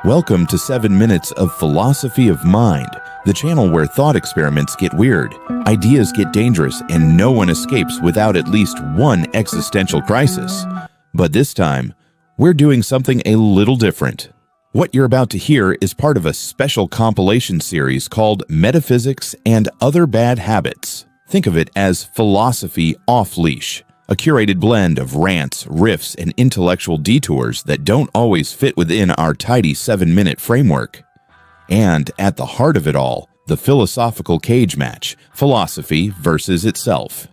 Welcome to 7 Minutes of Philosophy of Mind, the channel where thought experiments get weird, ideas get dangerous, and no one escapes without at least one existential crisis. But this time, we're doing something a little different. What you're about to hear is part of a special compilation series called Metaphysics and Other Bad Habits. Think of it as philosophy off-leash, a curated blend of rants, riffs, and intellectual detours that don't always fit within our tidy 7-minute framework. And at the heart of it all, the philosophical cage match, philosophy versus itself.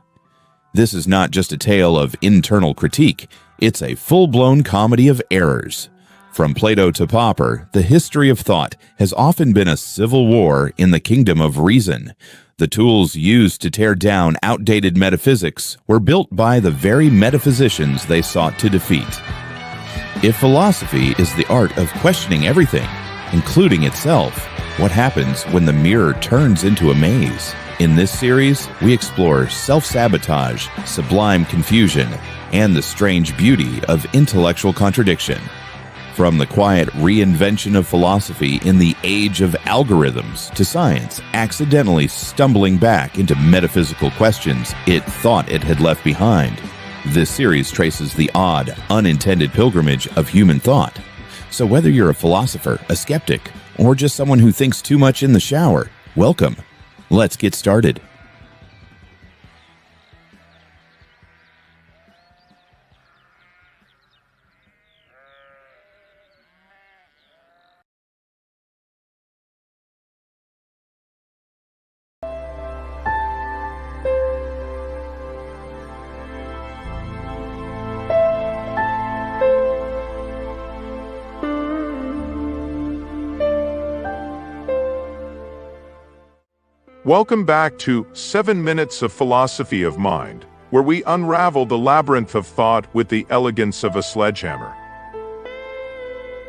This is not just a tale of internal critique, it's a full-blown comedy of errors. From Plato to Popper, the history of thought has often been a civil war in the kingdom of reason. The tools used to tear down outdated metaphysics were built by the very metaphysicians they sought to defeat. If philosophy is the art of questioning everything, including itself, what happens when the mirror turns into a maze? In this series, we explore self-sabotage, sublime confusion, and the strange beauty of intellectual contradiction. From the quiet reinvention of philosophy in the age of algorithms to science accidentally stumbling back into metaphysical questions it thought it had left behind, this series traces the odd, unintended pilgrimage of human thought. So whether you're a philosopher, a skeptic, or just someone who thinks too much in the shower, welcome. Let's get started. Welcome back to 7 Minutes of Philosophy of Mind, where we unravel the labyrinth of thought with the elegance of a sledgehammer.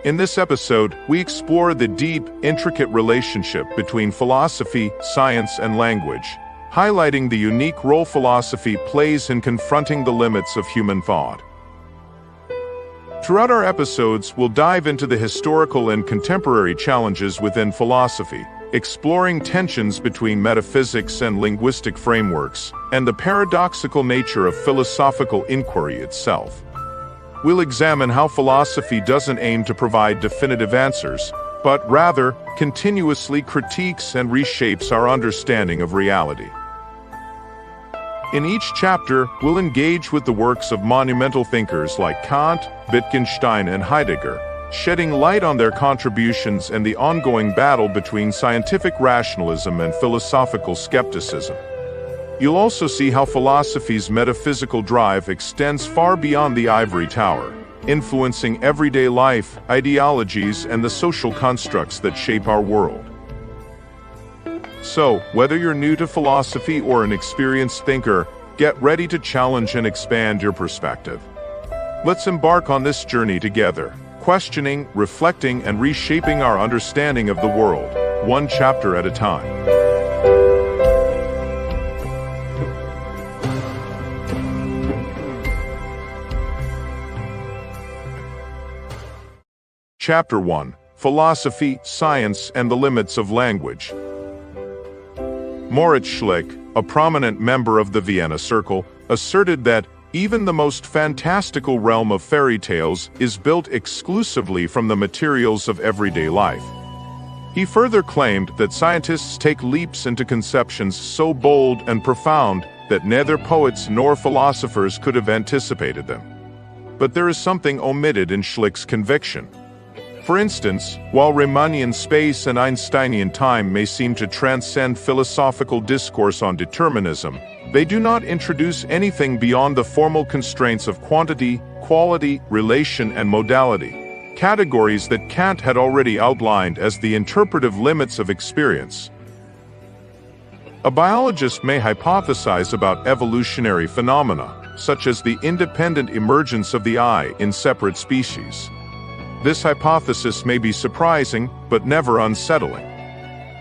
In this episode, we explore the deep, intricate relationship between philosophy, science, and language, highlighting the unique role philosophy plays in confronting the limits of human thought. Throughout our episodes, we'll dive into the historical and contemporary challenges within philosophy, exploring tensions between metaphysics and linguistic frameworks, and the paradoxical nature of philosophical inquiry itself. We'll examine how philosophy doesn't aim to provide definitive answers, but rather continuously critiques and reshapes our understanding of reality. In each chapter, we'll engage with the works of monumental thinkers like Kant, Wittgenstein, and Heidegger, shedding light on their contributions and the ongoing battle between scientific rationalism and philosophical skepticism. You'll also see how philosophy's metaphysical drive extends far beyond the ivory tower, influencing everyday life, ideologies, and the social constructs that shape our world. So, whether you're new to philosophy or an experienced thinker, get ready to challenge and expand your perspective. Let's embark on this journey together, questioning, reflecting, and reshaping our understanding of the world, one chapter at a time. Chapter 1: Philosophy, Science, and the Limits of Language. Moritz Schlick, a prominent member of the Vienna Circle, asserted that even the most fantastical realm of fairy tales is built exclusively from the materials of everyday life. He further claimed that scientists take leaps into conceptions so bold and profound that neither poets nor philosophers could have anticipated them. But there is something omitted in Schlick's conviction. For instance, while Riemannian space and Einsteinian time may seem to transcend philosophical discourse on determinism, they do not introduce anything beyond the formal constraints of quantity, quality, relation, and modality, categories that Kant had already outlined as the interpretive limits of experience. A biologist may hypothesize about evolutionary phenomena, such as the independent emergence of the eye in separate species. This hypothesis may be surprising, but never unsettling.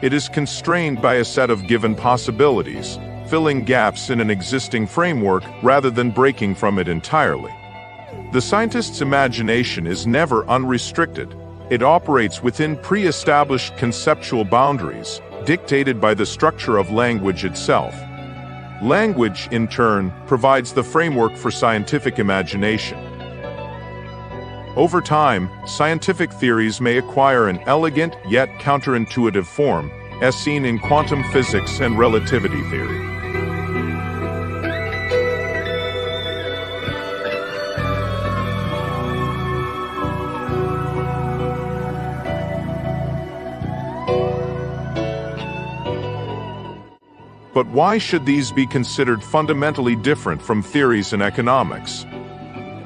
It is constrained by a set of given possibilities, filling gaps in an existing framework rather than breaking from it entirely. The scientist's imagination is never unrestricted, It operates within pre-established conceptual boundaries, dictated by the structure of language itself. Language, in turn, provides the framework for scientific imagination. Over time, scientific theories may acquire an elegant yet counterintuitive form, as seen in quantum physics and relativity theory. But why should these be considered fundamentally different from theories in economics?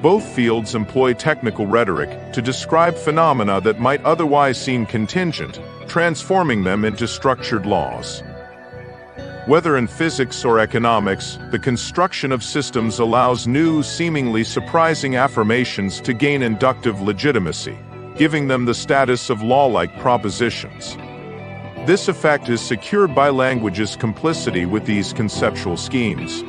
Both fields employ technical rhetoric to describe phenomena that might otherwise seem contingent, transforming them into structured laws. Whether in physics or economics, the construction of systems allows new, seemingly surprising affirmations to gain inductive legitimacy, giving them the status of law-like propositions. This effect is secured by language's complicity with these conceptual schemes.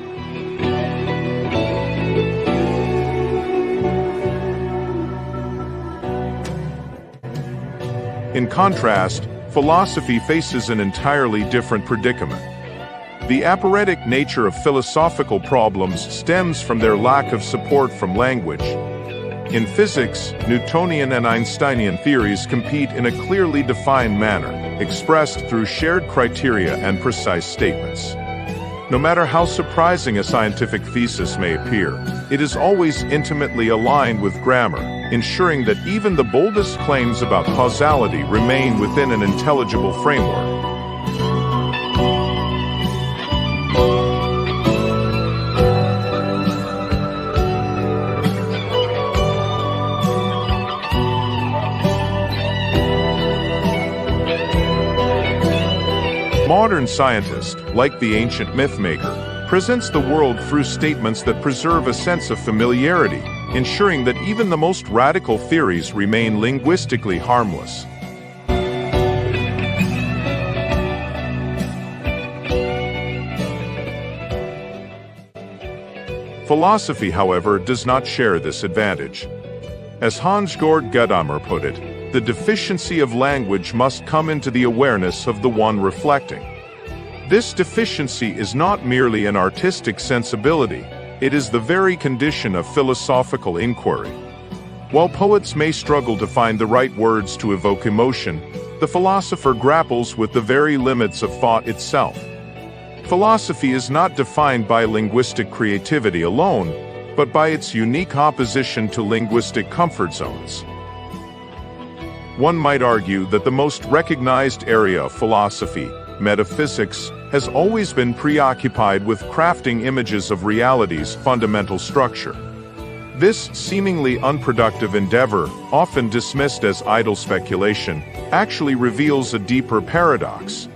In contrast, philosophy faces an entirely different predicament. The aporetic nature of philosophical problems stems from their lack of support from language. In physics, Newtonian and Einsteinian theories compete in a clearly defined manner, expressed through shared criteria and precise statements. No matter how surprising a scientific thesis may appear, it is always intimately aligned with grammar, ensuring that even the boldest claims about causality remain within an intelligible framework. Modern scientist, like the ancient mythmaker, presents the world through statements that preserve a sense of familiarity, ensuring that even the most radical theories remain linguistically harmless. Philosophy, however, does not share this advantage. As Hans-Georg Gadamer put it, the deficiency of language must come into the awareness of the one reflecting. This deficiency is not merely an artistic sensibility, it is the very condition of philosophical inquiry. While poets may struggle to find the right words to evoke emotion, the philosopher grapples with the very limits of thought itself. Philosophy is not defined by linguistic creativity alone, but by its unique opposition to linguistic comfort zones. One might argue that the most recognized area of philosophy, metaphysics, has always been preoccupied with crafting images of reality's fundamental structure. This seemingly unproductive endeavor, often dismissed as idle speculation, actually reveals a deeper paradox.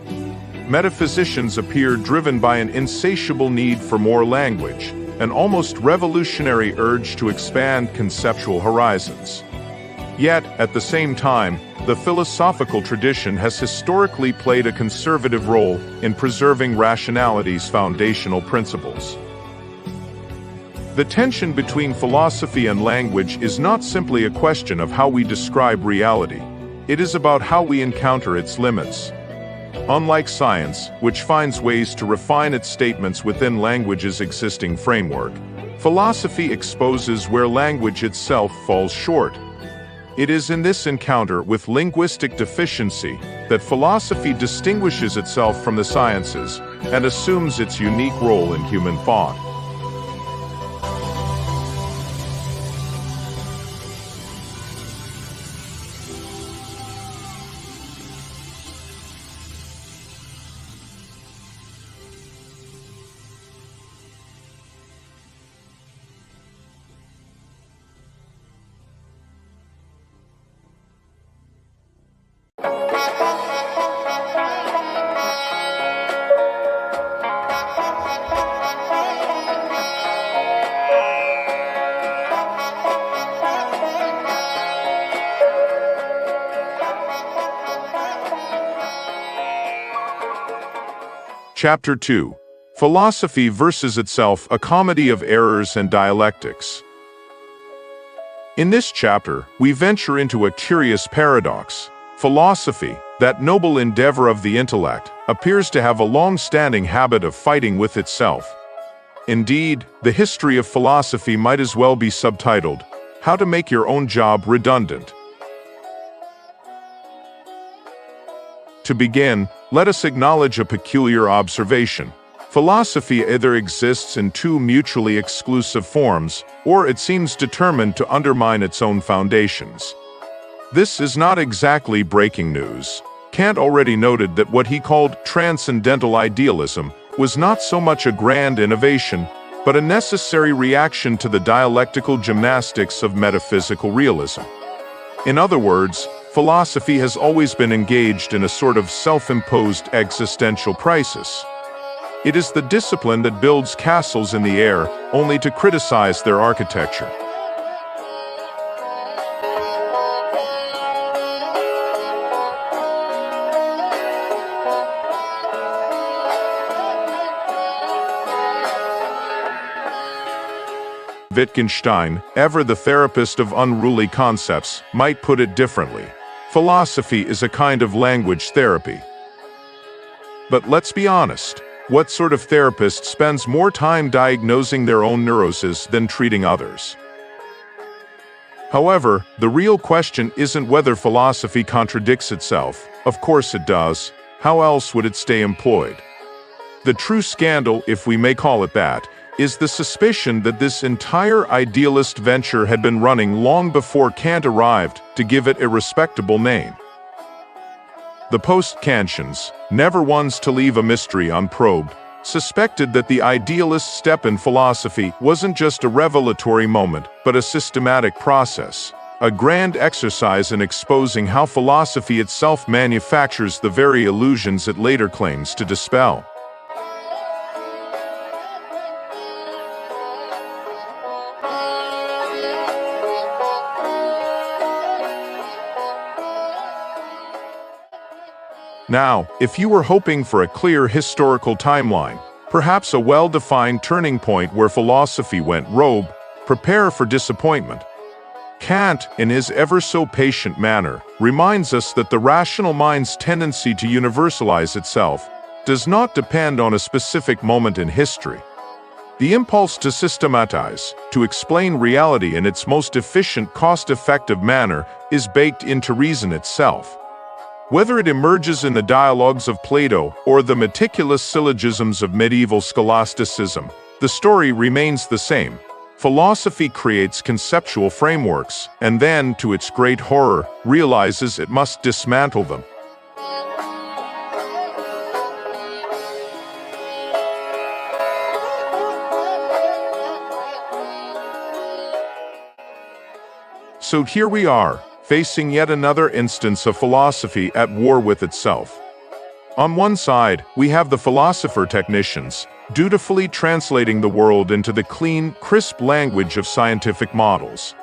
Metaphysicians appear driven by an insatiable need for more language, an almost revolutionary urge to expand conceptual horizons. Yet, at the same time, the philosophical tradition has historically played a conservative role in preserving rationality's foundational principles. The tension between philosophy and language is not simply a question of how we describe reality. It is about how we encounter its limits. Unlike science, which finds ways to refine its statements within language's existing framework, philosophy exposes where language itself falls short. It is in this encounter with linguistic deficiency that philosophy distinguishes itself from the sciences and assumes its unique role in human thought. Chapter 2. Philosophy versus itself, a comedy of errors and dialectics. In this chapter, we venture into a curious paradox. Philosophy, that noble endeavor of the intellect, appears to have a long-standing habit of fighting with itself. Indeed, the history of philosophy might as well be subtitled, How to Make Your Own Job Redundant. To begin, let us acknowledge a peculiar observation. Philosophy either exists in two mutually exclusive forms, or it seems determined to undermine its own foundations. This is not exactly breaking news. Kant already noted that what he called transcendental idealism was not so much a grand innovation, but a necessary reaction to the dialectical gymnastics of metaphysical realism. In other words, philosophy has always been engaged in a sort of self-imposed existential crisis. It is the discipline that builds castles in the air only to criticize their architecture. Wittgenstein, ever the therapist of unruly concepts, might put it differently. Philosophy is a kind of language therapy. But let's be honest, what sort of therapist spends more time diagnosing their own neuroses than treating others? However, the real question isn't whether philosophy contradicts itself. Of course it does. How else would it stay employed? The true scandal, if we may call it that, is the suspicion that this entire idealist venture had been running long before Kant arrived to give it a respectable name. The post-Kantians, never ones to leave a mystery unprobed, suspected that the idealist step in philosophy wasn't just a revelatory moment, but a systematic process, a grand exercise in exposing how philosophy itself manufactures the very illusions it later claims to dispel. Now, if you were hoping for a clear historical timeline, perhaps a well-defined turning point where philosophy went rogue, prepare for disappointment. Kant, in his ever-so-patient manner, reminds us that the rational mind's tendency to universalize itself does not depend on a specific moment in history. The impulse to systematize, to explain reality in its most efficient, cost-effective manner, is baked into reason itself. Whether it emerges in the dialogues of Plato or the meticulous syllogisms of medieval scholasticism, the story remains the same. Philosophy creates conceptual frameworks, and then, to its great horror, realizes it must dismantle them. So here we are, facing yet another instance of philosophy at war with itself. On one side, we have the philosopher technicians, dutifully translating the world into the clean, crisp language of scientific models.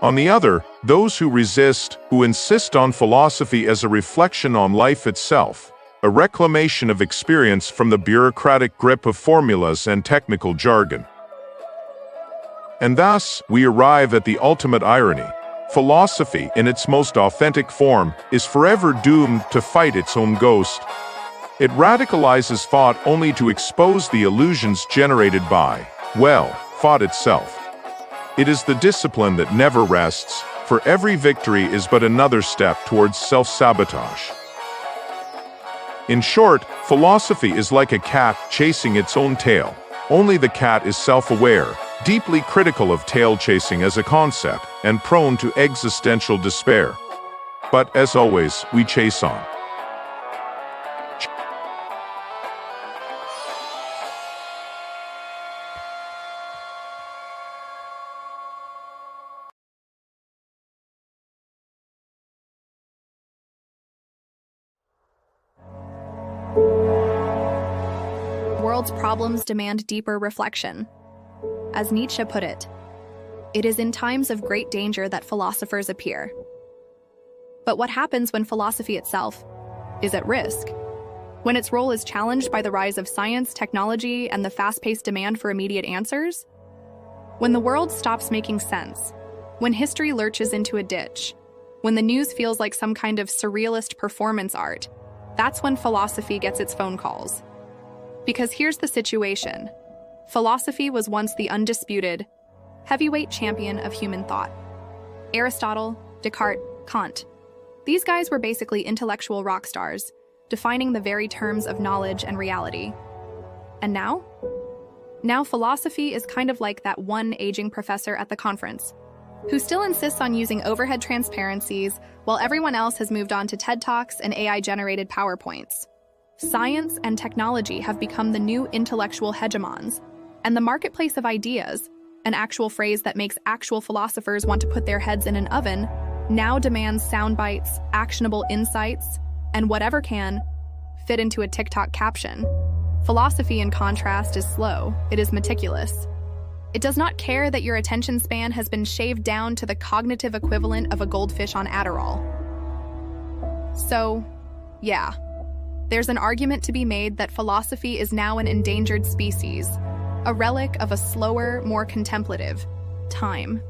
On the other, those who resist, who insist on philosophy as a reflection on life itself, a reclamation of experience from the bureaucratic grip of formulas and technical jargon. And thus, we arrive at the ultimate irony. Philosophy, in its most authentic form, is forever doomed to fight its own ghost. It radicalizes thought only to expose the illusions generated by, well, thought itself. It is the discipline that never rests, for every victory is but another step towards self-sabotage. In short, philosophy is like a cat chasing its own tail. Only the cat is self-aware, deeply critical of tail-chasing as a concept, and prone to existential despair. But, as always, we chase on. The world's problems demand deeper reflection. As Nietzsche put it is in times of great danger that philosophers appear. But what happens when philosophy itself is at risk? When its role is challenged by the rise of science, technology, and the fast-paced demand for immediate answers? When the world stops making sense, When history lurches into a ditch, when the news feels like some kind of surrealist performance art, that's when philosophy gets its phone calls. Because here's the situation. Philosophy was once the undisputed, heavyweight champion of human thought. Aristotle, Descartes, Kant. These guys were basically intellectual rock stars, defining the very terms of knowledge and reality. And now? Now philosophy is kind of like that one aging professor at the conference, who still insists on using overhead transparencies while everyone else has moved on to TED Talks and AI-generated PowerPoints. Science and technology have become the new intellectual hegemons, and the marketplace of ideas, an actual phrase that makes actual philosophers want to put their heads in an oven, now demands sound bites, actionable insights, and whatever can fit into a TikTok caption. Philosophy, in contrast, is slow. It is meticulous. It does not care that your attention span has been shaved down to the cognitive equivalent of a goldfish on Adderall. So, yeah, there's an argument to be made that philosophy is now an endangered species, a relic of a slower, more contemplative time.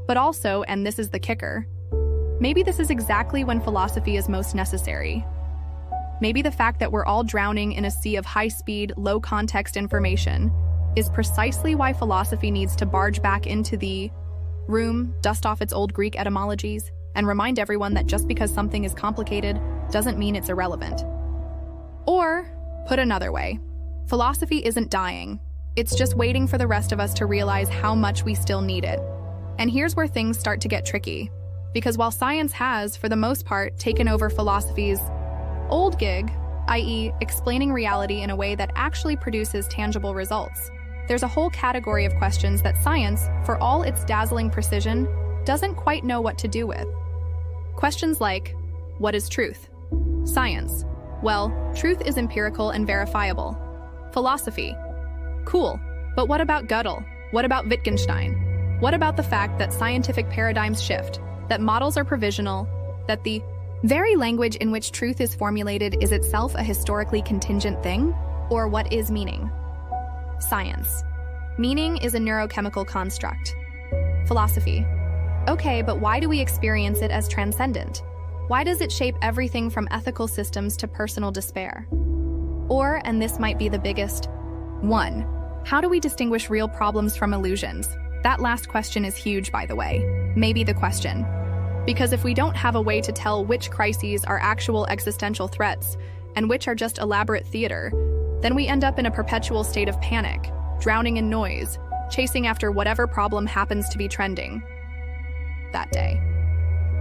But also, and this is the kicker, maybe this is exactly when philosophy is most necessary. Maybe the fact that we're all drowning in a sea of high-speed, low-context information is precisely why philosophy needs to barge back into the room, dust off its old Greek etymologies, and remind everyone that just because something is complicated doesn't mean it's irrelevant. Or, put another way, philosophy isn't dying. It's just waiting for the rest of us to realize how much we still need it. And here's where things start to get tricky. Because while science has, for the most part, taken over philosophy's old gig, i.e., explaining reality in a way that actually produces tangible results, there's a whole category of questions that science, for all its dazzling precision, doesn't quite know what to do with. Questions like, what is truth? Science. Well, truth is empirical and verifiable. Philosophy. Cool, but what about Gödel? What about Wittgenstein? What about the fact that scientific paradigms shift, that models are provisional, that the very language in which truth is formulated is itself a historically contingent thing? Or what is meaning? Science. Meaning is a neurochemical construct. Philosophy. Okay, but why do we experience it as transcendent? Why does it shape everything from ethical systems to personal despair? Or, and this might be the biggest, 1. How do we distinguish real problems from illusions? That last question is huge, by the way. Maybe the question. Because if we don't have a way to tell which crises are actual existential threats and which are just elaborate theater, then we end up in a perpetual state of panic, drowning in noise, chasing after whatever problem happens to be trending that day.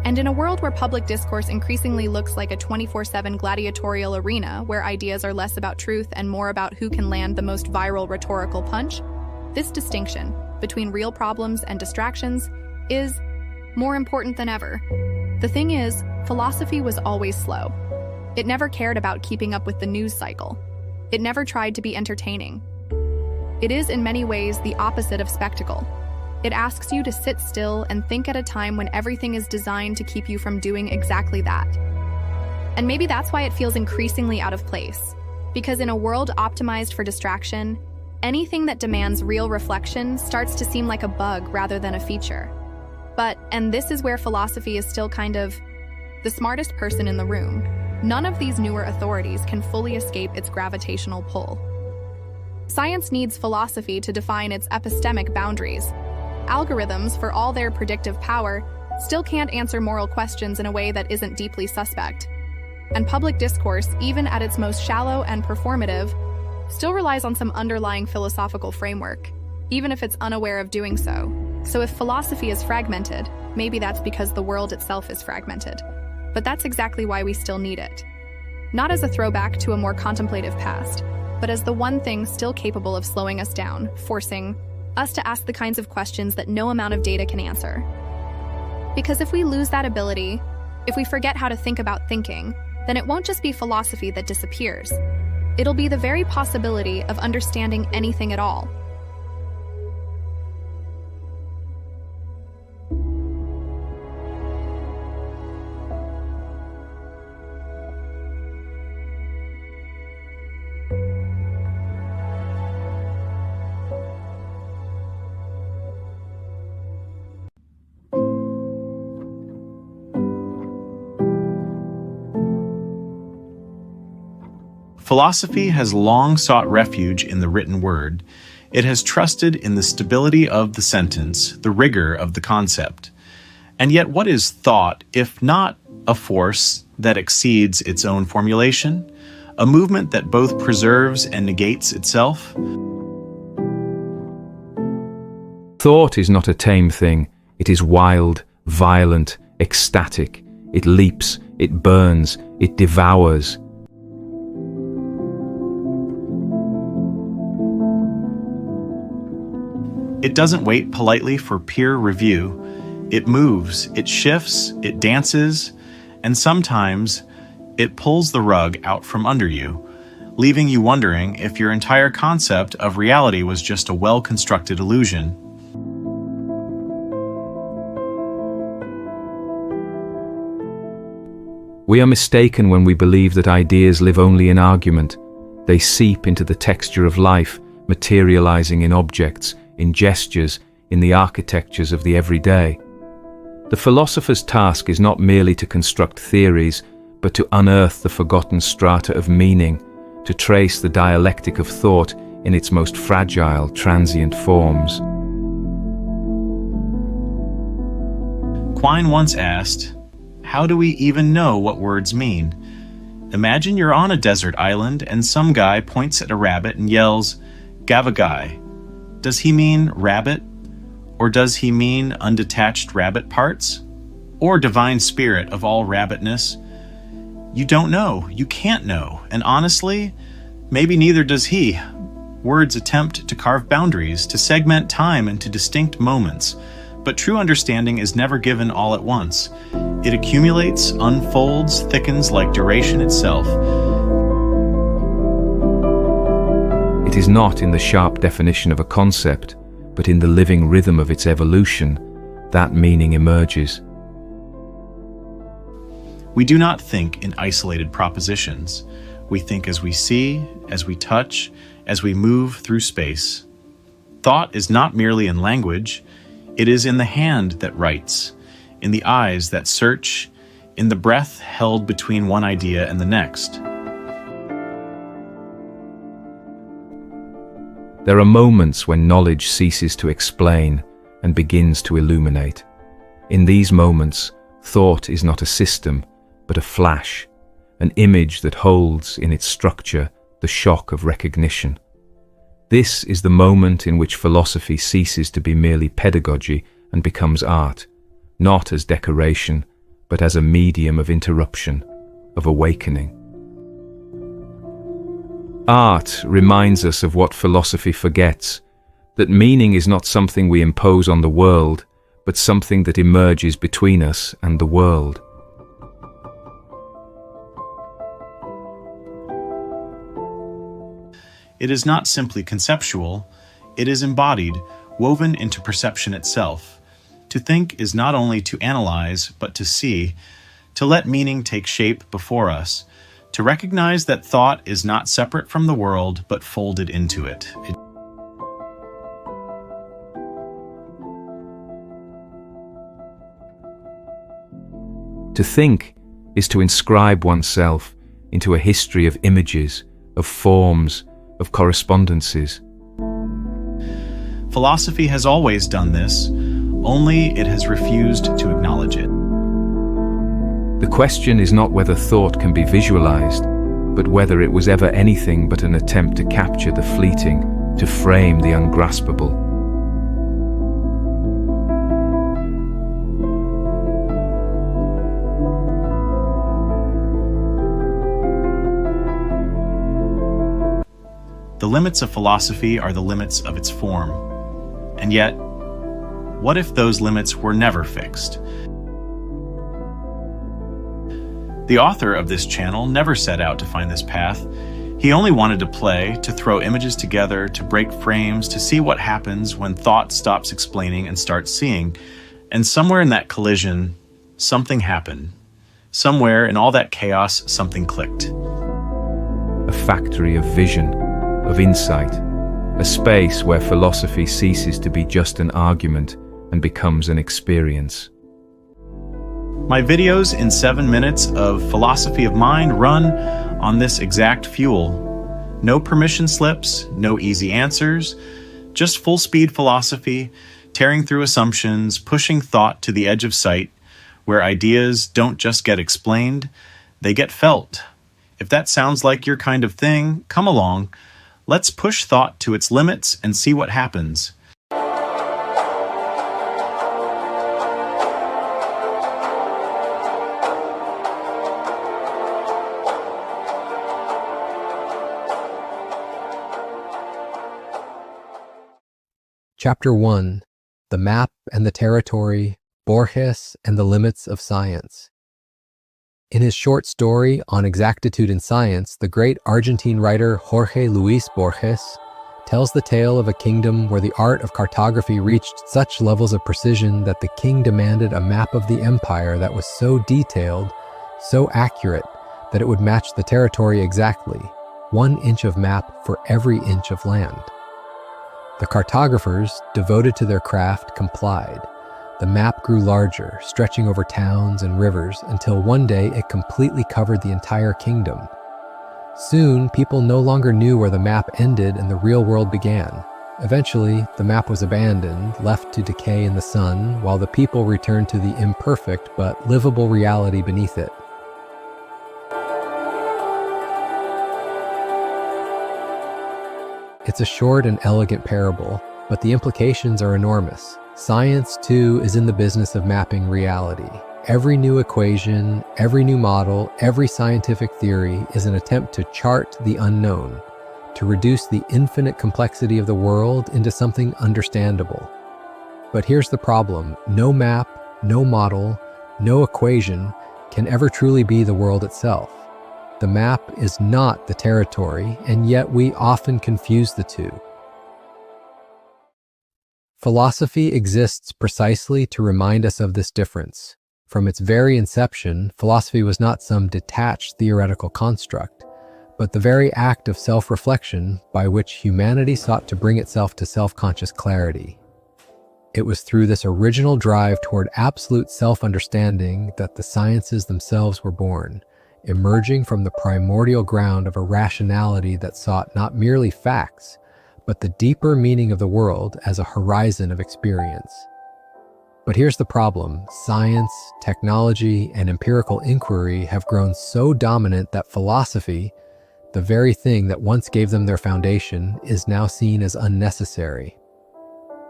And in a world where public discourse increasingly looks like a 24/7 gladiatorial arena where ideas are less about truth and more about who can land the most viral rhetorical punch, this distinction between real problems and distractions is more important than ever. The thing is, philosophy was always slow. It never cared about keeping up with the news cycle. It never tried to be entertaining. It is in many ways the opposite of spectacle. It asks you to sit still and think at a time when everything is designed to keep you from doing exactly that. And maybe that's why it feels increasingly out of place. Because in a world optimized for distraction, anything that demands real reflection starts to seem like a bug rather than a feature. But, and this is where philosophy is still kind of the smartest person in the room, none of these newer authorities can fully escape its gravitational pull. Science needs philosophy to define its epistemic boundaries. Algorithms, for all their predictive power, still can't answer moral questions in a way that isn't deeply suspect. And public discourse, even at its most shallow and performative, still relies on some underlying philosophical framework, even if it's unaware of doing so. So if philosophy is fragmented, maybe that's because the world itself is fragmented. But that's exactly why we still need it. Not as a throwback to a more contemplative past, but as the one thing still capable of slowing us down, forcing us to ask the kinds of questions that no amount of data can answer. Because if we lose that ability, if we forget how to think about thinking, then it won't just be philosophy that disappears. It'll be the very possibility of understanding anything at all. Philosophy has long sought refuge in the written word. It has trusted in the stability of the sentence, the rigor of the concept. And yet, what is thought if not a force that exceeds its own formulation? A movement that both preserves and negates itself? Thought is not a tame thing. It is wild, violent, ecstatic. It leaps, it burns, it devours. It doesn't wait politely for peer review. It moves, it shifts, it dances, and sometimes it pulls the rug out from under you, leaving you wondering if your entire concept of reality was just a well-constructed illusion. We are mistaken when we believe that ideas live only in argument. They seep into the texture of life, materializing in objects, in gestures, in the architectures of the everyday. The philosopher's task is not merely to construct theories, but to unearth the forgotten strata of meaning, to trace the dialectic of thought in its most fragile, transient forms. Quine once asked, "How do we even know what words mean? Imagine you're on a desert island and some guy points at a rabbit and yells, 'Gavagai.' Does he mean rabbit? Or does he mean undetached rabbit parts? Or divine spirit of all rabbitness? You don't know. You can't know. And honestly, maybe neither does he. Words attempt to carve boundaries, to segment time into distinct moments. But true understanding is never given all at once. It accumulates, unfolds, thickens like duration itself. It is not in the sharp definition of a concept, but in the living rhythm of its evolution, that meaning emerges. We do not think in isolated propositions. We think as we see, as we touch, as we move through space. Thought is not merely in language. It is in the hand that writes, in the eyes that search, in the breath held between one idea and the next. There are moments when knowledge ceases to explain and begins to illuminate. In these moments, thought is not a system, but a flash, an image that holds in its structure the shock of recognition. This is the moment in which philosophy ceases to be merely pedagogy and becomes art, not as decoration, but as a medium of interruption, of awakening. Art reminds us of what philosophy forgets, that meaning is not something we impose on the world, but something that emerges between us and the world. It is not simply conceptual, it is embodied, woven into perception itself. To think is not only to analyze, but to see, to let meaning take shape before us, to recognize that thought is not separate from the world, but folded into it. To think is to inscribe oneself into a history of images, of forms, of correspondences. Philosophy has always done this, only it has refused to acknowledge it. The question is not whether thought can be visualized, but whether it was ever anything but an attempt to capture the fleeting, to frame the ungraspable. The limits of philosophy are the limits of its form. And yet, what if those limits were never fixed? The author of this channel never set out to find this path. He only wanted to play, to throw images together, to break frames, to see what happens when thought stops explaining and starts seeing. And somewhere in that collision, something happened. Somewhere in all that chaos, something clicked. A factory of vision, of insight, a space where philosophy ceases to be just an argument and becomes an experience. My videos in 7 minutes of philosophy of mind run on this exact fuel. No permission slips, no easy answers, just full-speed philosophy, tearing through assumptions, pushing thought to the edge of sight, where ideas don't just get explained, they get felt. If that sounds like your kind of thing, come along. Let's push thought to its limits and see what happens. Chapter 1. The Map and the Territory, Borges and the Limits of Science. In his short story On Exactitude in Science, the great Argentine writer Jorge Luis Borges tells the tale of a kingdom where the art of cartography reached such levels of precision that the king demanded a map of the empire that was so detailed, so accurate, that it would match the territory exactly, 1 inch of map for every inch of land. The cartographers, devoted to their craft, complied. The map grew larger, stretching over towns and rivers, until one day it completely covered the entire kingdom. Soon, people no longer knew where the map ended and the real world began. Eventually, the map was abandoned, left to decay in the sun, while the people returned to the imperfect but livable reality beneath it. It's a short and elegant parable, but the implications are enormous. Science, too, is in the business of mapping reality. Every new equation, every new model, every scientific theory is an attempt to chart the unknown, to reduce the infinite complexity of the world into something understandable. But here's the problem. No map, no model, no equation can ever truly be the world itself. The map is not the territory, and yet we often confuse the two. Philosophy exists precisely to remind us of this difference. From its very inception, philosophy was not some detached theoretical construct, but the very act of self-reflection by which humanity sought to bring itself to self-conscious clarity. It was through this original drive toward absolute self-understanding that the sciences themselves were born, emerging from the primordial ground of a rationality that sought not merely facts, but the deeper meaning of the world as a horizon of experience. But here's the problem. Science, technology, and empirical inquiry have grown so dominant that philosophy, the very thing that once gave them their foundation, is now seen as unnecessary.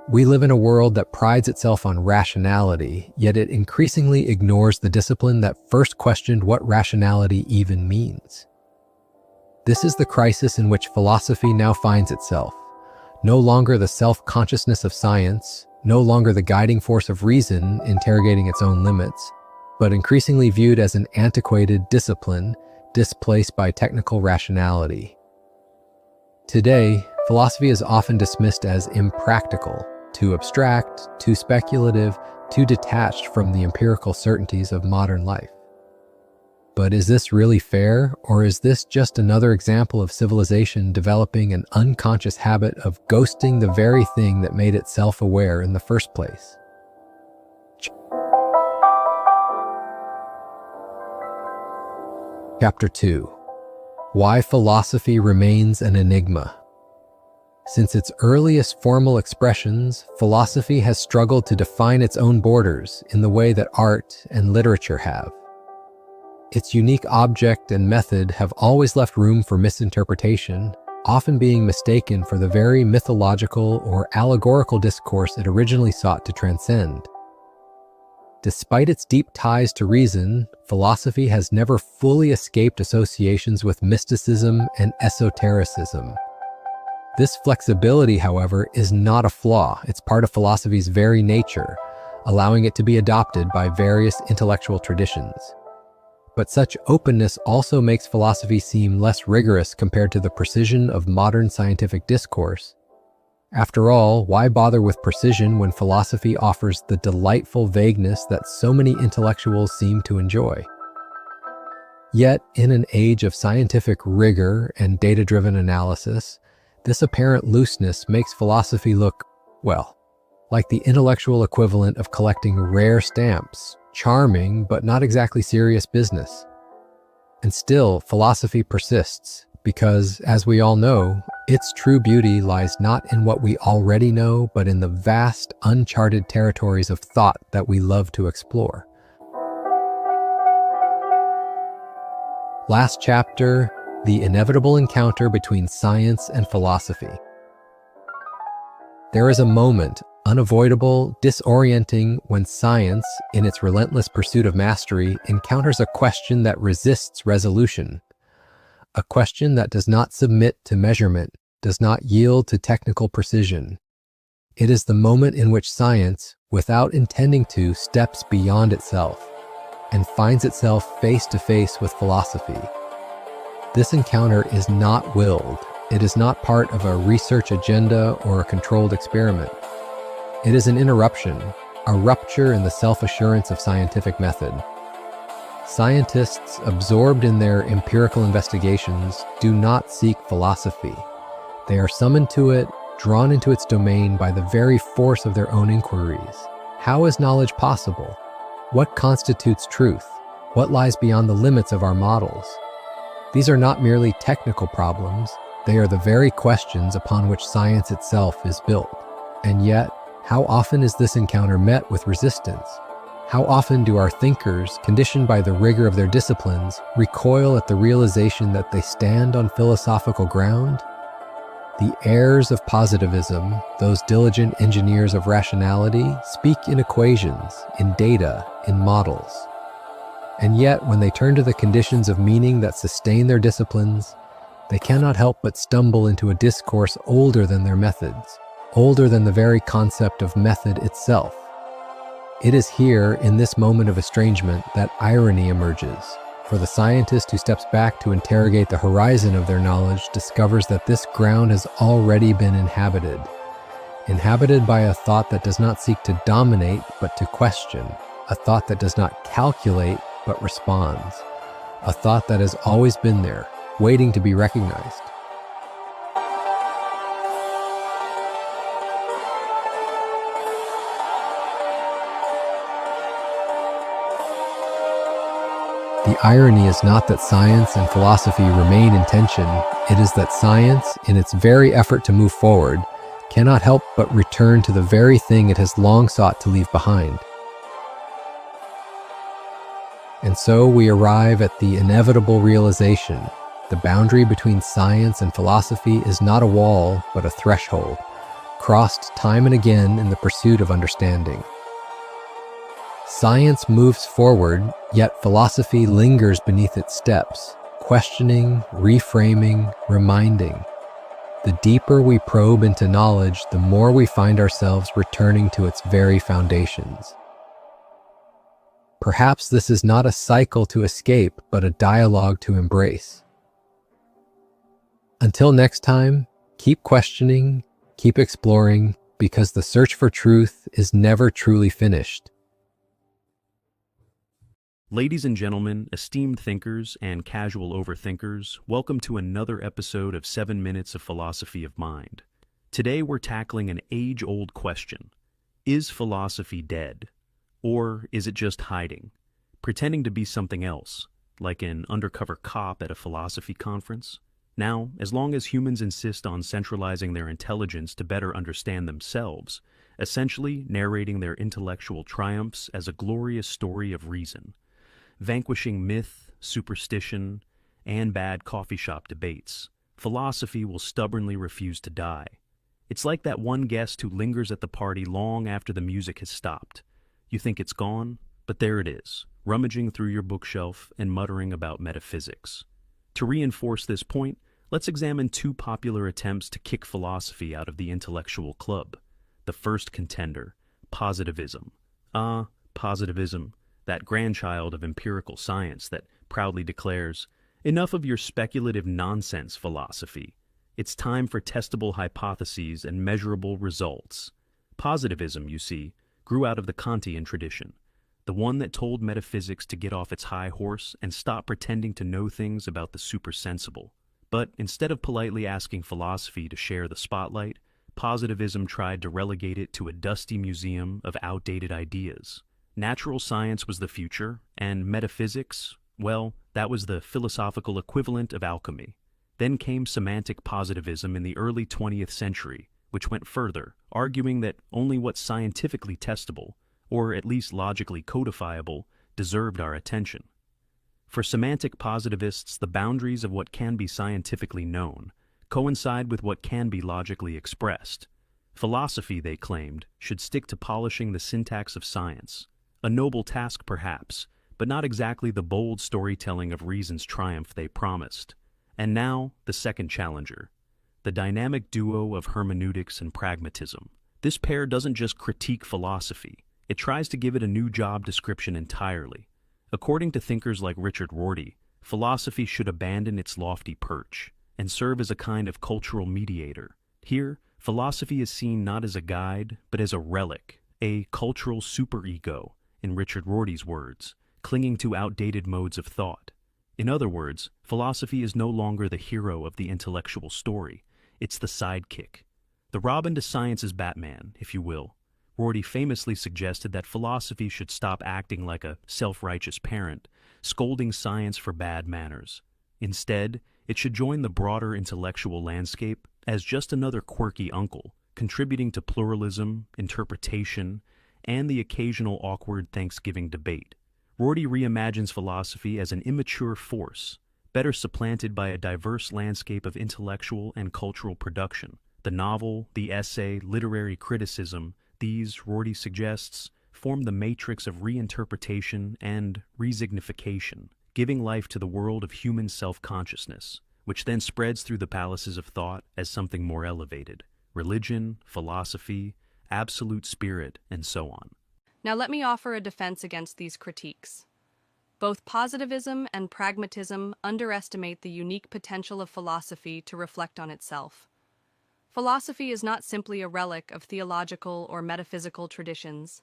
We live in a world that prides itself on rationality, yet it increasingly ignores the discipline that first questioned what rationality even means. This is the crisis in which philosophy now finds itself. No longer the self-consciousness of science, no longer the guiding force of reason interrogating its own limits, but increasingly viewed as an antiquated discipline displaced by technical rationality. Today, philosophy is often dismissed as impractical, too abstract, too speculative, too detached from the empirical certainties of modern life. But is this really fair, or is this just another example of civilization developing an unconscious habit of ghosting the very thing that made it self-aware in the first place? Chapter 2. Why Philosophy Remains an Enigma. Since its earliest formal expressions, philosophy has struggled to define its own borders in the way that art and literature have. Its unique object and method have always left room for misinterpretation, often being mistaken for the very mythological or allegorical discourse it originally sought to transcend. Despite its deep ties to reason, philosophy has never fully escaped associations with mysticism and esotericism. This flexibility, however, is not a flaw. It's part of philosophy's very nature, allowing it to be adopted by various intellectual traditions. But such openness also makes philosophy seem less rigorous compared to the precision of modern scientific discourse. After all, why bother with precision when philosophy offers the delightful vagueness that so many intellectuals seem to enjoy? Yet, in an age of scientific rigor and data-driven analysis, this apparent looseness makes philosophy look, well, like the intellectual equivalent of collecting rare stamps, charming but not exactly serious business. And still, philosophy persists because, as we all know, its true beauty lies not in what we already know, but in the vast, uncharted territories of thought that we love to explore. Last chapter, the inevitable encounter between science and philosophy. There is a moment, unavoidable, disorienting, when science, in its relentless pursuit of mastery, encounters a question that resists resolution. A question that does not submit to measurement, does not yield to technical precision. It is the moment in which science, without intending to, steps beyond itself and finds itself face to face with philosophy. This encounter is not willed. It is not part of a research agenda or a controlled experiment. It is an interruption, a rupture in the self-assurance of scientific method. Scientists, absorbed in their empirical investigations, do not seek philosophy. They are summoned to it, drawn into its domain by the very force of their own inquiries. How is knowledge possible? What constitutes truth? What lies beyond the limits of our models? These are not merely technical problems. They are the very questions upon which science itself is built. And yet, how often is this encounter met with resistance? How often do our thinkers, conditioned by the rigor of their disciplines, recoil at the realization that they stand on philosophical ground? The heirs of positivism, those diligent engineers of rationality, speak in equations, in data, in models. And yet, when they turn to the conditions of meaning that sustain their disciplines, they cannot help but stumble into a discourse older than their methods, older than the very concept of method itself. It is here, in this moment of estrangement, that irony emerges. For the scientist who steps back to interrogate the horizon of their knowledge discovers that this ground has already been inhabited by a thought that does not seek to dominate but to question, a thought that does not calculate but responds, a thought that has always been there, waiting to be recognized. The irony is not that science and philosophy remain in tension. It is that science, in its very effort to move forward, cannot help but return to the very thing it has long sought to leave behind. And so we arrive at the inevitable realization. The boundary between science and philosophy is not a wall, but a threshold, crossed time and again in the pursuit of understanding. Science moves forward, yet philosophy lingers beneath its steps, questioning, reframing, reminding. The deeper we probe into knowledge, the more we find ourselves returning to its very foundations. Perhaps this is not a cycle to escape, but a dialogue to embrace. Until next time, keep questioning, keep exploring, because the search for truth is never truly finished. Ladies and gentlemen, esteemed thinkers and casual overthinkers, welcome to another episode of 7 Minutes of Philosophy of Mind. Today we're tackling an age-old question. Is philosophy dead? Or is it just hiding, pretending to be something else, like an undercover cop at a philosophy conference? Now, as long as humans insist on centralizing their intelligence to better understand themselves, essentially narrating their intellectual triumphs as a glorious story of reason, vanquishing myth, superstition, and bad coffee shop debates, philosophy will stubbornly refuse to die. It's like that one guest who lingers at the party long after the music has stopped. You think it's gone, but there it is, rummaging through your bookshelf and muttering about metaphysics. To reinforce this point, let's examine two popular attempts to kick philosophy out of the intellectual club. The first contender, positivism. Positivism, that grandchild of empirical science that proudly declares, "Enough of your speculative nonsense, philosophy. It's time for testable hypotheses and measurable results." Positivism, you see, grew out of the Kantian tradition, the one that told metaphysics to get off its high horse and stop pretending to know things about the supersensible. But instead of politely asking philosophy to share the spotlight, positivism tried to relegate it to a dusty museum of outdated ideas. Natural science was the future, and metaphysics, well, that was the philosophical equivalent of alchemy. Then came semantic positivism in the early 20th century, which went further, arguing that only what's scientifically testable, or at least logically codifiable, deserved our attention. For semantic positivists, the boundaries of what can be scientifically known coincide with what can be logically expressed. Philosophy, they claimed, should stick to polishing the syntax of science. A noble task, perhaps, but not exactly the bold storytelling of reason's triumph they promised. And now, the second challenger, the dynamic duo of hermeneutics and pragmatism. This pair doesn't just critique philosophy, it tries to give it a new job description entirely. According to thinkers like Richard Rorty, philosophy should abandon its lofty perch and serve as a kind of cultural mediator. Here, philosophy is seen not as a guide, but as a relic, a cultural superego, in Richard Rorty's words, clinging to outdated modes of thought. In other words, philosophy is no longer the hero of the intellectual story, it's the sidekick. The Robin to science's Batman, if you will. Rorty famously suggested that philosophy should stop acting like a self-righteous parent, scolding science for bad manners. Instead, it should join the broader intellectual landscape as just another quirky uncle, contributing to pluralism, interpretation, and the occasional awkward Thanksgiving debate. Rorty reimagines philosophy as an immature force, better supplanted by a diverse landscape of intellectual and cultural production. The novel, the essay, literary criticism, these, Rorty suggests, form the matrix of reinterpretation and resignification, giving life to the world of human self-consciousness, which then spreads through the palaces of thought as something more elevated: religion, philosophy, absolute spirit, and so on. Now let me offer a defense against these critiques. Both positivism and pragmatism underestimate the unique potential of philosophy to reflect on itself. Philosophy is not simply a relic of theological or metaphysical traditions.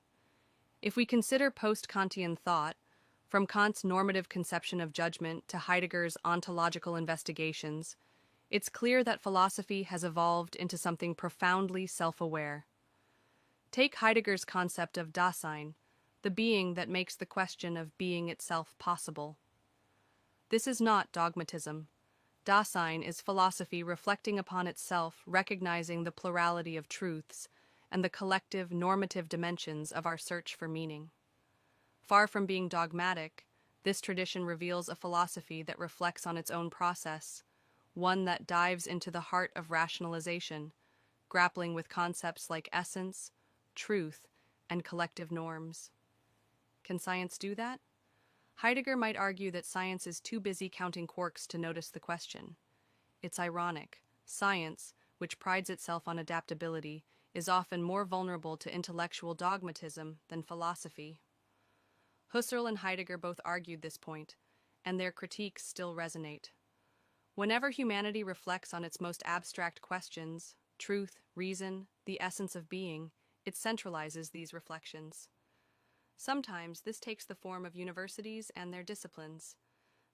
If we consider post-Kantian thought, from Kant's normative conception of judgment to Heidegger's ontological investigations, it's clear that philosophy has evolved into something profoundly self-aware. Take Heidegger's concept of Dasein, the being that makes the question of being itself possible. This is not dogmatism. Dasein is philosophy reflecting upon itself, recognizing the plurality of truths and the collective normative dimensions of our search for meaning. Far from being dogmatic, this tradition reveals a philosophy that reflects on its own process, one that dives into the heart of rationalization, grappling with concepts like essence, truth, and collective norms. Can science do that? Heidegger might argue that science is too busy counting quarks to notice the question. It's ironic. Science, which prides itself on adaptability, is often more vulnerable to intellectual dogmatism than philosophy. Husserl and Heidegger both argued this point, and their critiques still resonate. Whenever humanity reflects on its most abstract questions, truth, reason, the essence of being, it centralizes these reflections. Sometimes this takes the form of universities and their disciplines.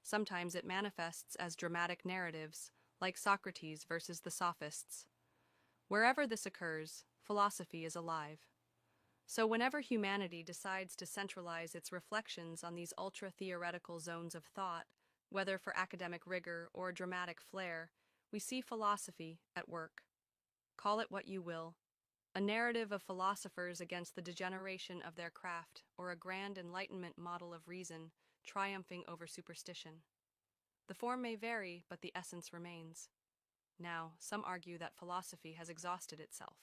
Sometimes it manifests as dramatic narratives, like Socrates versus the Sophists. Wherever this occurs, philosophy is alive. So whenever humanity decides to centralize its reflections on these ultra-theoretical zones of thought, whether for academic rigor or dramatic flair, we see philosophy at work. Call it what you will. A narrative of philosophers against the degeneration of their craft, or a grand Enlightenment model of reason triumphing over superstition. The form may vary, but the essence remains. Now, some argue that philosophy has exhausted itself,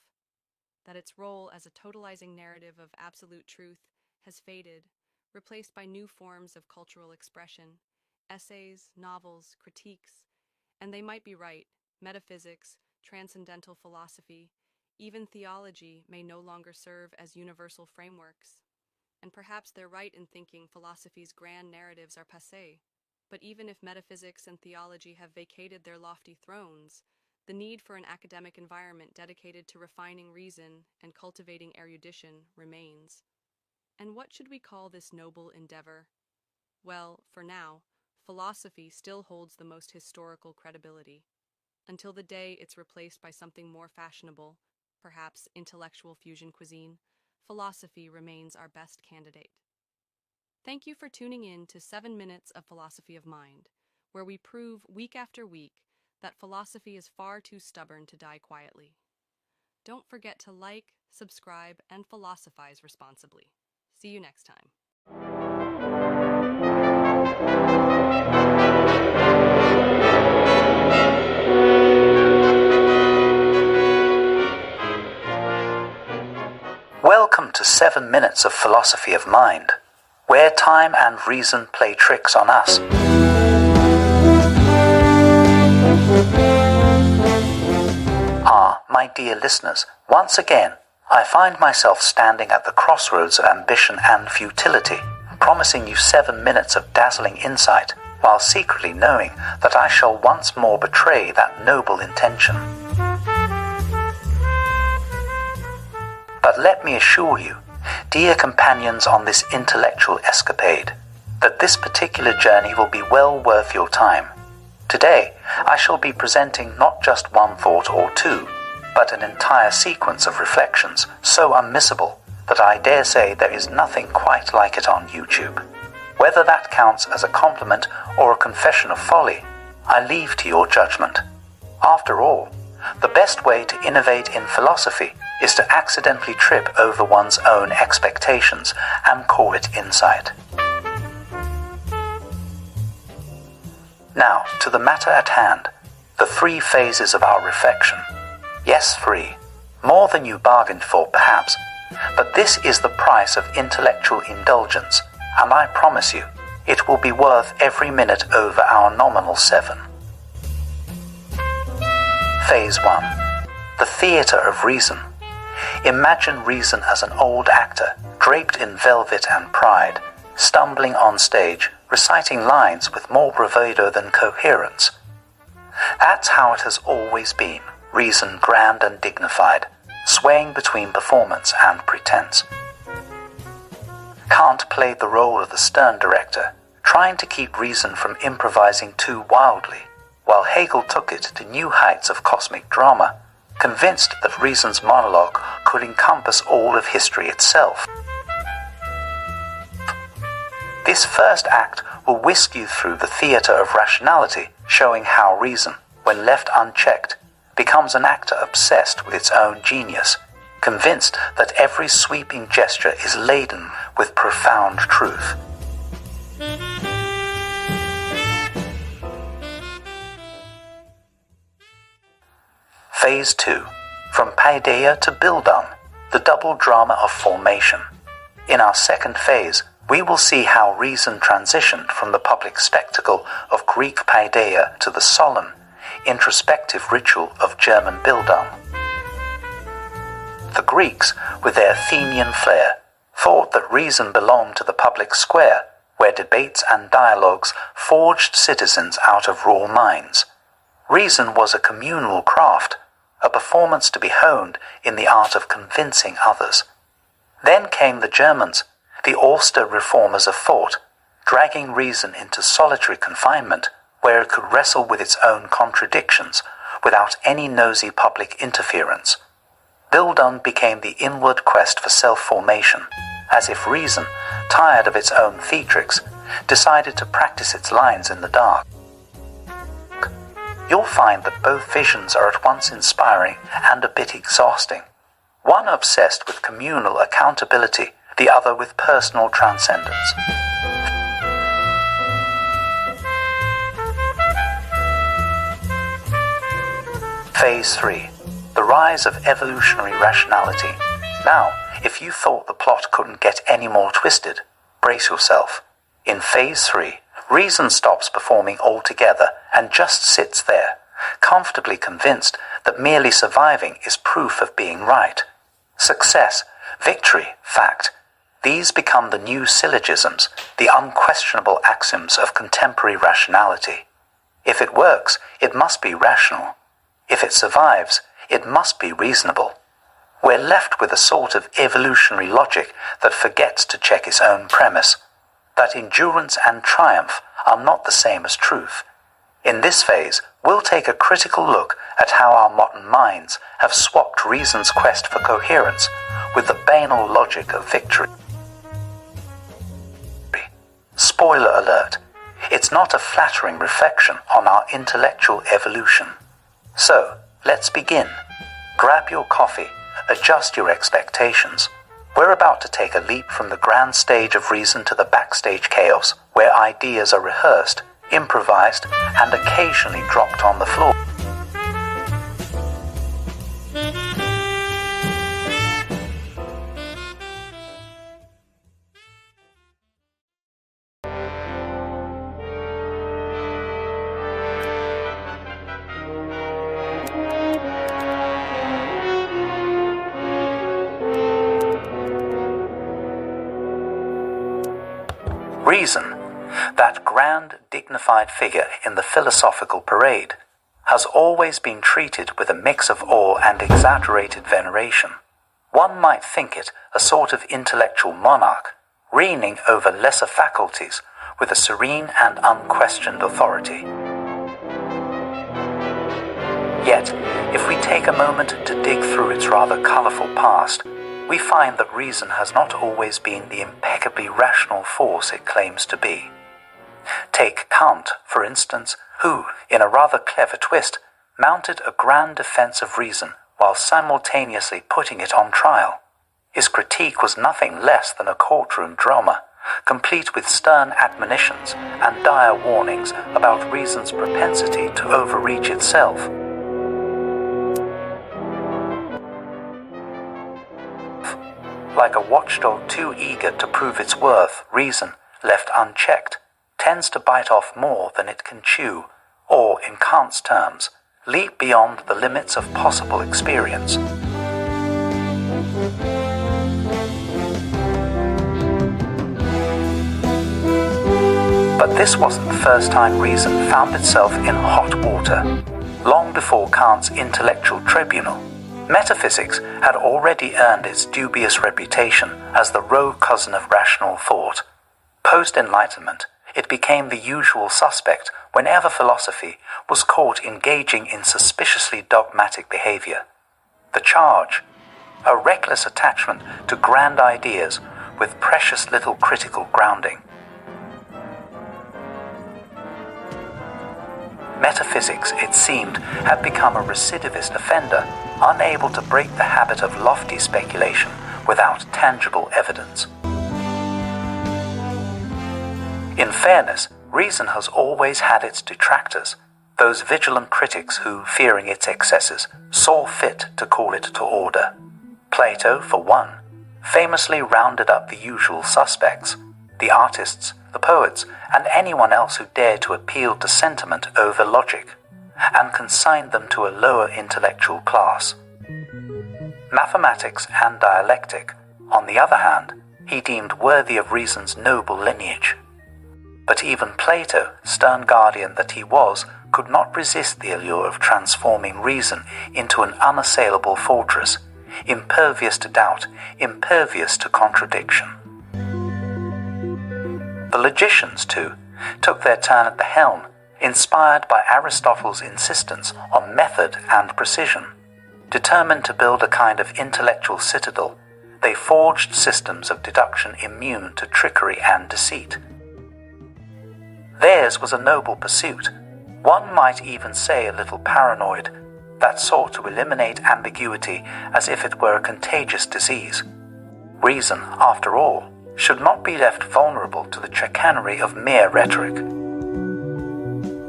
that its role as a totalizing narrative of absolute truth has faded, replaced by new forms of cultural expression, essays, novels, critiques, and they might be right. Metaphysics, transcendental philosophy, even theology may no longer serve as universal frameworks. And perhaps they're right in thinking philosophy's grand narratives are passé. But even if metaphysics and theology have vacated their lofty thrones, the need for an academic environment dedicated to refining reason and cultivating erudition remains. And what should we call this noble endeavor? Well, for now, philosophy still holds the most historical credibility. Until the day it's replaced by something more fashionable, perhaps intellectual fusion cuisine, philosophy remains our best candidate. Thank you for tuning in to 7 Minutes of Philosophy of Mind, where we prove week after week that philosophy is far too stubborn to die quietly. Don't forget to like, subscribe, and philosophize responsibly. See you next time. Welcome to 7 Minutes of Philosophy of Mind, where time and reason play tricks on us. My dear listeners, once again, I find myself standing at the crossroads of ambition and futility, promising you 7 minutes of dazzling insight, while secretly knowing that I shall once more betray that noble intention. But let me assure you, dear companions on this intellectual escapade, that this particular journey will be well worth your time. Today, I shall be presenting not just one thought or two, but an entire sequence of reflections so unmissable that I dare say there is nothing quite like it on YouTube. Whether that counts as a compliment or a confession of folly, I leave to your judgment. After all, the best way to innovate in philosophy is to accidentally trip over one's own expectations and call it insight. Now, to the matter at hand, the 3 phases of our reflection. Yes, 3. More than you bargained for, perhaps, but this is the price of intellectual indulgence, and I promise you, it will be worth every minute over our nominal 7. Phase 1. The theatre of reason. Imagine reason as an old actor, draped in velvet and pride, stumbling on stage, reciting lines with more bravado than coherence. That's how it has always been. Reason grand and dignified, swaying between performance and pretense. Kant played the role of the stern director, trying to keep reason from improvising too wildly, while Hegel took it to new heights of cosmic drama, convinced that reason's monologue could encompass all of history itself. This first act will whisk you through the theatre of rationality, showing how reason, when left unchecked, becomes an actor obsessed with its own genius, convinced that every sweeping gesture is laden with profound truth. Phase 2. From paideia to bildung, the double drama of formation. In our second phase, we will see how reason transitioned from the public spectacle of Greek paideia to the solemn, introspective ritual of German Bildung. The Greeks, with their Athenian flair, thought that reason belonged to the public square, where debates and dialogues forged citizens out of raw minds. Reason was a communal craft, a performance to be honed in the art of convincing others. Then came the Germans, the austere reformers of thought, dragging reason into solitary confinement, where it could wrestle with its own contradictions without any nosy public interference. Bildung became the inward quest for self-formation, as if reason, tired of its own theatrics, decided to practice its lines in the dark. You'll find that both visions are at once inspiring and a bit exhausting. One obsessed with communal accountability, the other with personal transcendence. Phase 3. The rise of evolutionary rationality. Now, if you thought the plot couldn't get any more twisted, brace yourself. In Phase 3, reason stops performing altogether and just sits there, comfortably convinced that merely surviving is proof of being right. Success, victory, fact. These become the new syllogisms, the unquestionable axioms of contemporary rationality. If it works, it must be rational. If it survives, it must be reasonable. We're left with a sort of evolutionary logic that forgets to check its own premise, that endurance and triumph are not the same as truth. In this phase, we'll take a critical look at how our modern minds have swapped reason's quest for coherence with the banal logic of victory. Spoiler alert, it's not a flattering reflection on our intellectual evolution. So, let's begin. Grab your coffee, adjust your expectations. We're about to take a leap from the grand stage of reason to the backstage chaos, where ideas are rehearsed, improvised, and occasionally dropped on the floor. Reason, that grand, dignified figure in the philosophical parade, has always been treated with a mix of awe and exaggerated veneration. One might think it a sort of intellectual monarch, reigning over lesser faculties with a serene and unquestioned authority. Yet, if we take a moment to dig through its rather colourful past, we find that reason has not always been the impeccably rational force it claims to be. Take Kant, for instance, who, in a rather clever twist, mounted a grand defense of reason while simultaneously putting it on trial. His critique was nothing less than a courtroom drama, complete with stern admonitions and dire warnings about reason's propensity to overreach itself. Like a watchdog too eager to prove its worth, reason, left unchecked, tends to bite off more than it can chew, or, in Kant's terms, leap beyond the limits of possible experience. But this wasn't the first time reason found itself in hot water. Long before Kant's intellectual tribunal, metaphysics had already earned its dubious reputation as the rogue cousin of rational thought. Post-Enlightenment, it became the usual suspect whenever philosophy was caught engaging in suspiciously dogmatic behavior. The charge: a reckless attachment to grand ideas with precious little critical grounding. Metaphysics, it seemed, had become a recidivist offender, unable to break the habit of lofty speculation without tangible evidence. In fairness, reason has always had its detractors, those vigilant critics who, fearing its excesses, saw fit to call it to order. Plato, for one, famously rounded up the usual suspects, the artists, the poets, and anyone else who dared to appeal to sentiment over logic, and consigned them to a lower intellectual class. Mathematics and dialectic, on the other hand, he deemed worthy of reason's noble lineage. But even Plato, stern guardian that he was, could not resist the allure of transforming reason into an unassailable fortress, impervious to doubt, impervious to contradiction. The logicians, too, took their turn at the helm, inspired by Aristotle's insistence on method and precision. Determined to build a kind of intellectual citadel, they forged systems of deduction immune to trickery and deceit. Theirs was a noble pursuit, one might even say a little paranoid, that sought to eliminate ambiguity as if it were a contagious disease. Reason, after all, should not be left vulnerable to the chicanery of mere rhetoric.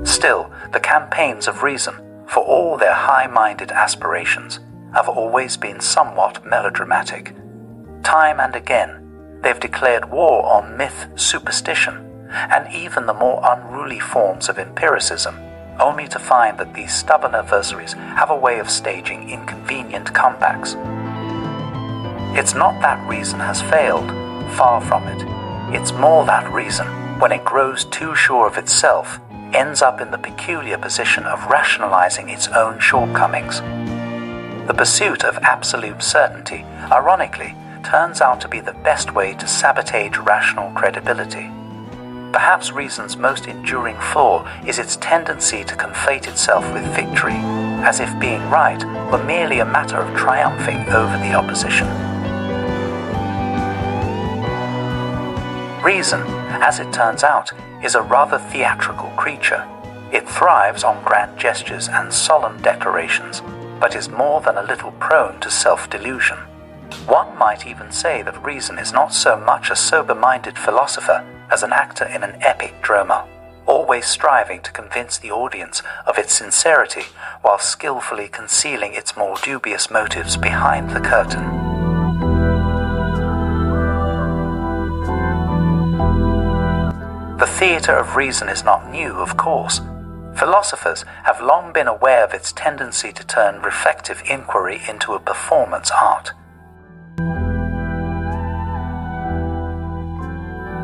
Still, the campaigns of reason, for all their high-minded aspirations, have always been somewhat melodramatic. Time and again, they've declared war on myth, superstition, and even the more unruly forms of empiricism, only to find that these stubborn adversaries have a way of staging inconvenient comebacks. It's not that reason has failed, far from it. It's more that reason, when it grows too sure of itself, ends up in the peculiar position of rationalizing its own shortcomings. The pursuit of absolute certainty, ironically, turns out to be the best way to sabotage rational credibility. Perhaps reason's most enduring flaw is its tendency to conflate itself with victory, as if being right were merely a matter of triumphing over the opposition. Reason, as it turns out, is a rather theatrical creature. It thrives on grand gestures and solemn declarations, but is more than a little prone to self-delusion. One might even say that reason is not so much a sober-minded philosopher as an actor in an epic drama, always striving to convince the audience of its sincerity while skillfully concealing its more dubious motives behind the curtain. The theatre of reason is not new, of course. Philosophers have long been aware of its tendency to turn reflective inquiry into a performance art.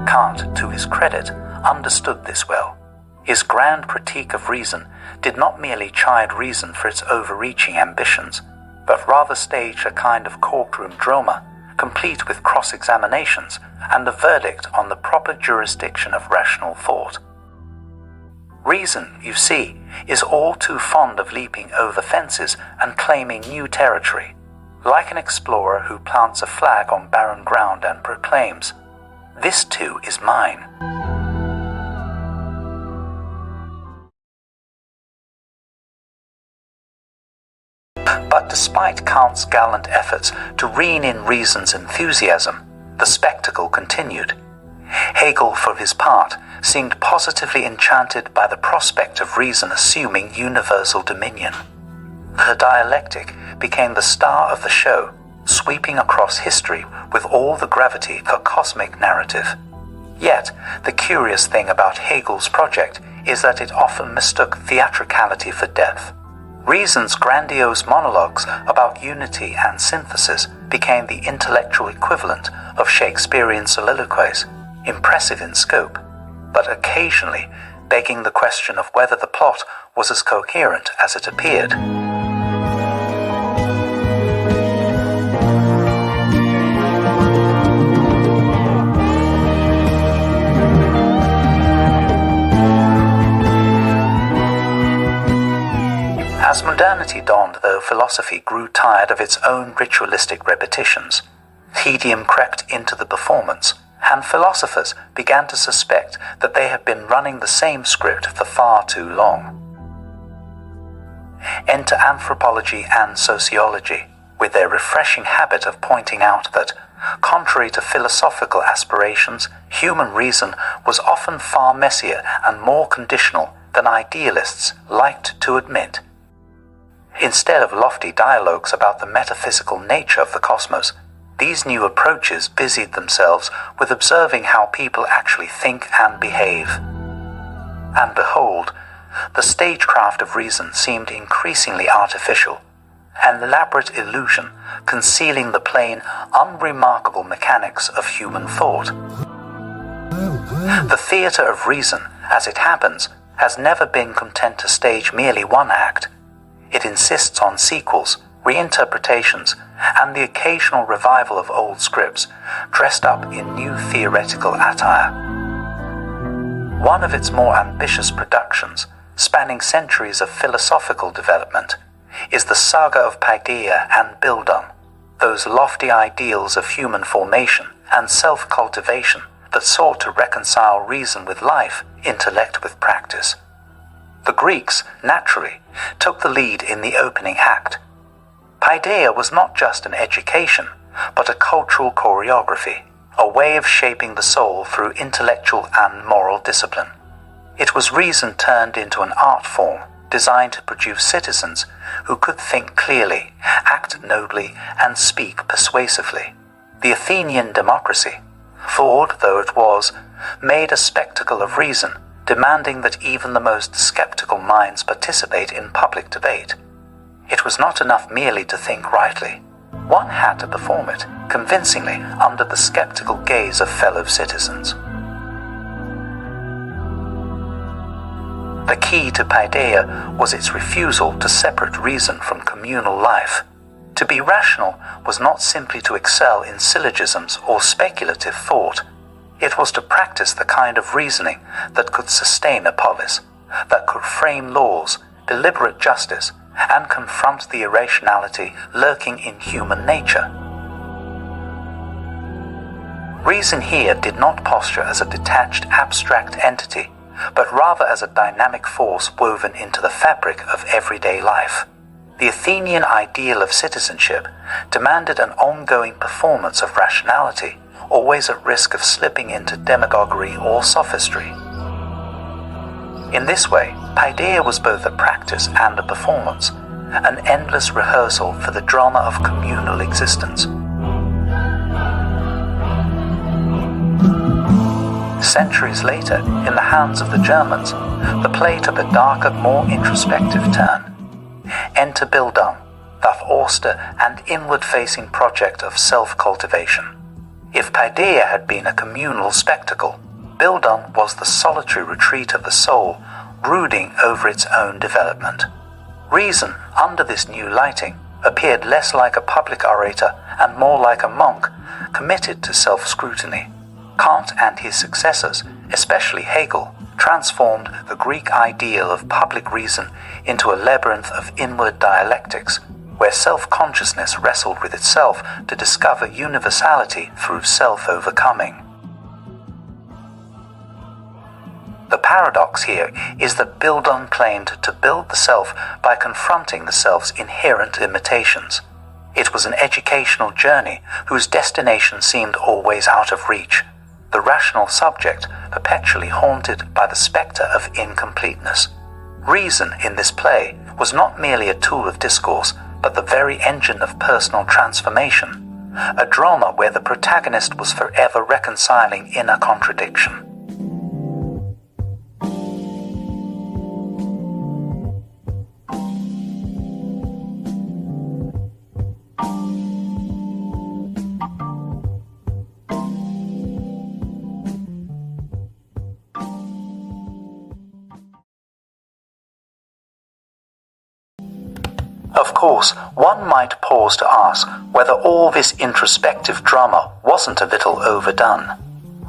Kant, to his credit, understood this well. His grand critique of reason did not merely chide reason for its overreaching ambitions, but rather staged a kind of courtroom drama, complete with cross-examinations and a verdict on the proper jurisdiction of rational thought. Reason, you see, is all too fond of leaping over fences and claiming new territory, like an explorer who plants a flag on barren ground and proclaims, "This too is mine." But despite Kant's gallant efforts to rein in reason's enthusiasm, the spectacle continued. Hegel, for his part, seemed positively enchanted by the prospect of reason assuming universal dominion. The dialectic became the star of the show, sweeping across history with all the gravity of a cosmic narrative. Yet, the curious thing about Hegel's project is that it often mistook theatricality for depth. Reason's grandiose monologues about unity and synthesis became the intellectual equivalent of Shakespearean soliloquies, impressive in scope, but occasionally begging the question of whether the plot was as coherent as it appeared. As modernity dawned, though, philosophy grew tired of its own ritualistic repetitions. Tedium crept into the performance, and philosophers began to suspect that they had been running the same script for far too long. Enter anthropology and sociology, with their refreshing habit of pointing out that, contrary to philosophical aspirations, human reason was often far messier and more conditional than idealists liked to admit. Instead of lofty dialogues about the metaphysical nature of the cosmos, these new approaches busied themselves with observing how people actually think and behave. And behold, the stagecraft of reason seemed increasingly artificial, an elaborate illusion concealing the plain, unremarkable mechanics of human thought. The theatre of reason, as it happens, has never been content to stage merely one act. It insists on sequels, reinterpretations, and the occasional revival of old scripts, dressed up in new theoretical attire. One of its more ambitious productions, spanning centuries of philosophical development, is the saga of Paideia and Bildung, those lofty ideals of human formation and self-cultivation that sought to reconcile reason with life, intellect with practice. The Greeks, naturally, took the lead in the opening act. Paideia was not just an education, but a cultural choreography, a way of shaping the soul through intellectual and moral discipline. It was reason turned into an art form designed to produce citizens who could think clearly, act nobly, and speak persuasively. The Athenian democracy, flawed though it was, made a spectacle of reason, demanding that even the most skeptical minds participate in public debate. It was not enough merely to think rightly. One had to perform it convincingly under the skeptical gaze of fellow citizens. The key to Paideia was its refusal to separate reason from communal life. To be rational was not simply to excel in syllogisms or speculative thought. It was to practice the kind of reasoning that could sustain a polis, that could frame laws, deliberate justice, and confront the irrationality lurking in human nature. Reason here did not posture as a detached, abstract entity, but rather as a dynamic force woven into the fabric of everyday life. The Athenian ideal of citizenship demanded an ongoing performance of rationality, always at risk of slipping into demagoguery or sophistry. In this way, paideia was both a practice and a performance, an endless rehearsal for the drama of communal existence. Centuries later, in the hands of the Germans, the play took a darker, more introspective turn. Enter Bildung, that austere and inward-facing project of self-cultivation. If paideia had been a communal spectacle, Bildung was the solitary retreat of the soul, brooding over its own development. Reason, under this new lighting, appeared less like a public orator and more like a monk, committed to self-scrutiny. Kant and his successors, especially Hegel, transformed the Greek ideal of public reason into a labyrinth of inward dialectics, where self-consciousness wrestled with itself to discover universality through self-overcoming. The paradox here is that Bildung claimed to build the self by confronting the self's inherent limitations. It was an educational journey whose destination seemed always out of reach, the rational subject perpetually haunted by the spectre of incompleteness. Reason in this play was not merely a tool of discourse, but the very engine of personal transformation, a drama where the protagonist was forever reconciling inner contradiction. Of course, one might pause to ask whether all this introspective drama wasn't a little overdone.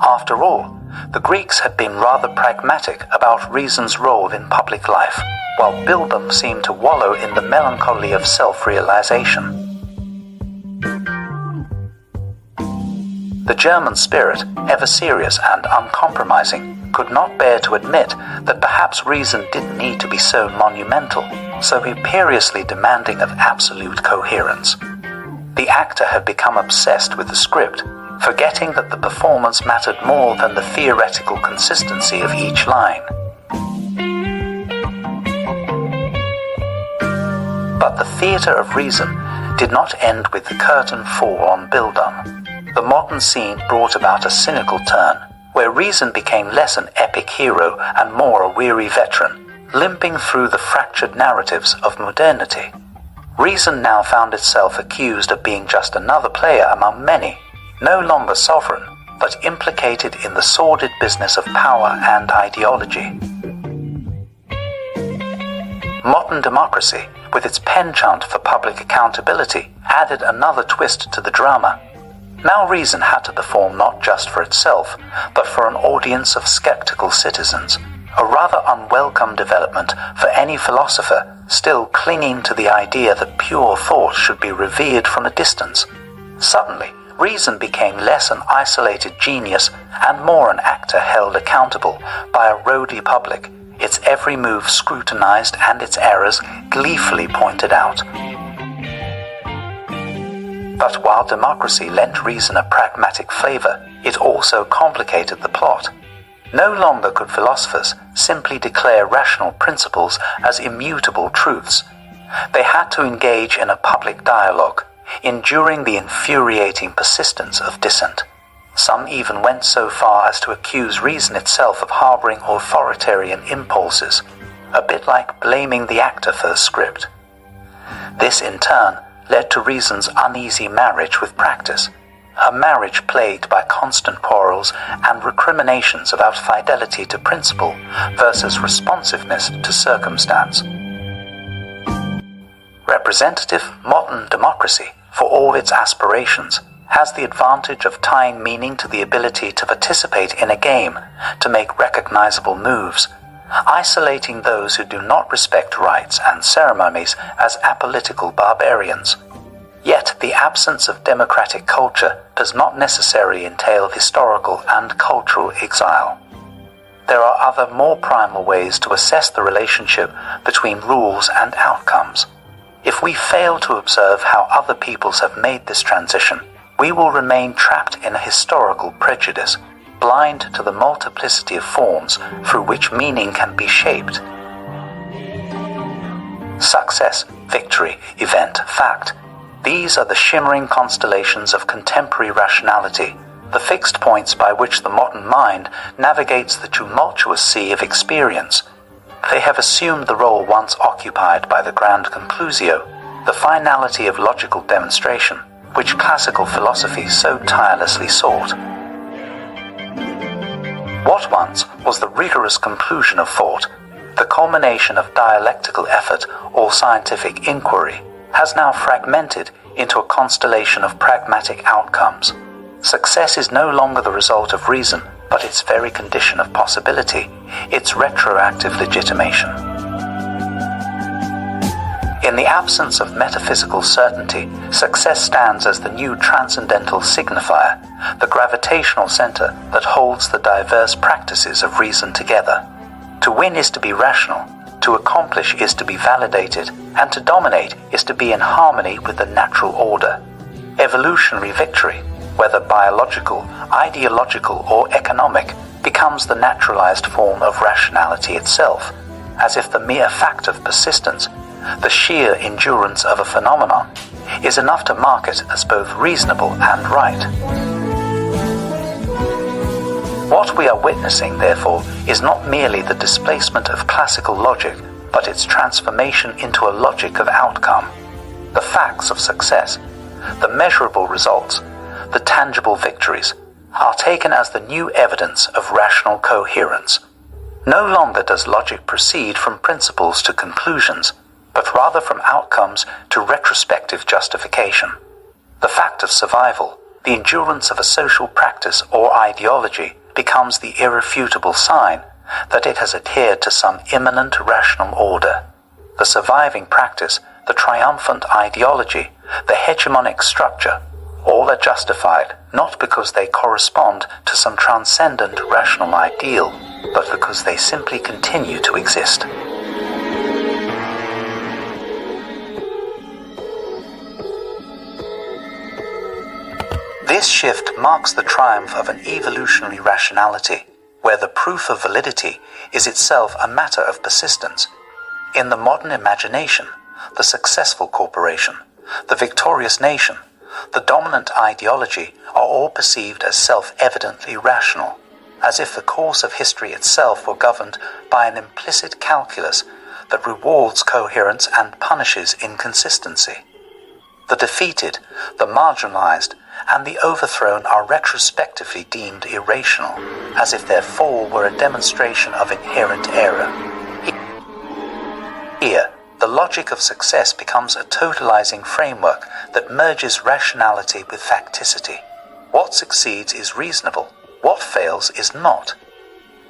After all, the Greeks had been rather pragmatic about reason's role in public life, while Bildung seemed to wallow in the melancholy of self-realization. The German spirit, ever serious and uncompromising, could not bear to admit that perhaps reason didn't need to be so monumental, so imperiously demanding of absolute coherence. The actor had become obsessed with the script, forgetting that the performance mattered more than the theoretical consistency of each line. But the theatre of reason did not end with the curtain fall on Bildung. The modern scene brought about a cynical turn, where reason became less an epic hero and more a weary veteran, limping through the fractured narratives of modernity. Reason now found itself accused of being just another player among many, no longer sovereign, but implicated in the sordid business of power and ideology. Modern democracy, with its penchant for public accountability, added another twist to the drama. Now reason had to perform not just for itself, but for an audience of skeptical citizens, a rather unwelcome development for any philosopher still clinging to the idea that pure thought should be revered from a distance. Suddenly, reason became less an isolated genius and more an actor held accountable by a rowdy public, its every move scrutinized and its errors gleefully pointed out. But while democracy lent reason a pragmatic flavor, it also complicated the plot. No longer could philosophers simply declare rational principles as immutable truths. They had to engage in a public dialogue, enduring the infuriating persistence of dissent. Some even went so far as to accuse reason itself of harboring authoritarian impulses, a bit like blaming the actor for the script. This, in turn, led to reason's uneasy marriage with practice, a marriage plagued by constant quarrels and recriminations about fidelity to principle versus responsiveness to circumstance. Representative modern democracy, for all its aspirations, has the advantage of tying meaning to the ability to participate in a game, to make recognizable moves, isolating those who do not respect rites and ceremonies as apolitical barbarians. Yet the absence of democratic culture does not necessarily entail historical and cultural exile. There are other more primal ways to assess the relationship between rules and outcomes. If we fail to observe how other peoples have made this transition, we will remain trapped in a historical prejudice, blind to the multiplicity of forms through which meaning can be shaped. Success, victory, event, fact. These are the shimmering constellations of contemporary rationality, the fixed points by which the modern mind navigates the tumultuous sea of experience. They have assumed the role once occupied by the grand conclusio, the finality of logical demonstration, which classical philosophy so tirelessly sought. What once was the rigorous conclusion of thought, the culmination of dialectical effort or scientific inquiry, has now fragmented into a constellation of pragmatic outcomes. Success is no longer the result of reason, but its very condition of possibility, its retroactive legitimation. In the absence of metaphysical certainty, success stands as the new transcendental signifier, the gravitational center that holds the diverse practices of reason together. To win is to be rational, to accomplish is to be validated, and to dominate is to be in harmony with the natural order. Evolutionary victory, whether biological, ideological, or economic, becomes the naturalized form of rationality itself, as if the mere fact of persistence, the sheer endurance of a phenomenon, is enough to mark it as both reasonable and right. What we are witnessing, therefore, is not merely the displacement of classical logic, but its transformation into a logic of outcome. The facts of success, the measurable results, the tangible victories, are taken as the new evidence of rational coherence. No longer does logic proceed from principles to conclusions, but rather from outcomes to retrospective justification. The fact of survival, the endurance of a social practice or ideology, becomes the irrefutable sign that it has adhered to some immanent rational order. The surviving practice, the triumphant ideology, the hegemonic structure, all are justified not because they correspond to some transcendent rational ideal, but because they simply continue to exist. This shift marks the triumph of an evolutionary rationality, where the proof of validity is itself a matter of persistence. In the modern imagination, the successful corporation, the victorious nation, the dominant ideology are all perceived as self-evidently rational, as if the course of history itself were governed by an implicit calculus that rewards coherence and punishes inconsistency. The defeated, the marginalized, and the overthrown are retrospectively deemed irrational, as if their fall were a demonstration of inherent error. Here, the logic of success becomes a totalizing framework that merges rationality with facticity. What succeeds is reasonable, what fails is not.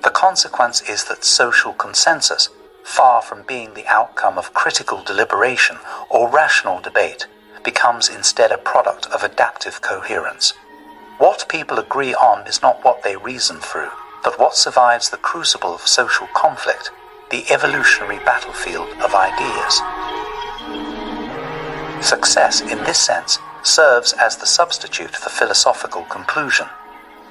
The consequence is that social consensus, far from being the outcome of critical deliberation or rational debate, becomes instead a product of adaptive coherence. What people agree on is not what they reason through, but what survives the crucible of social conflict, the evolutionary battlefield of ideas. Success, in this sense, serves as the substitute for philosophical conclusion.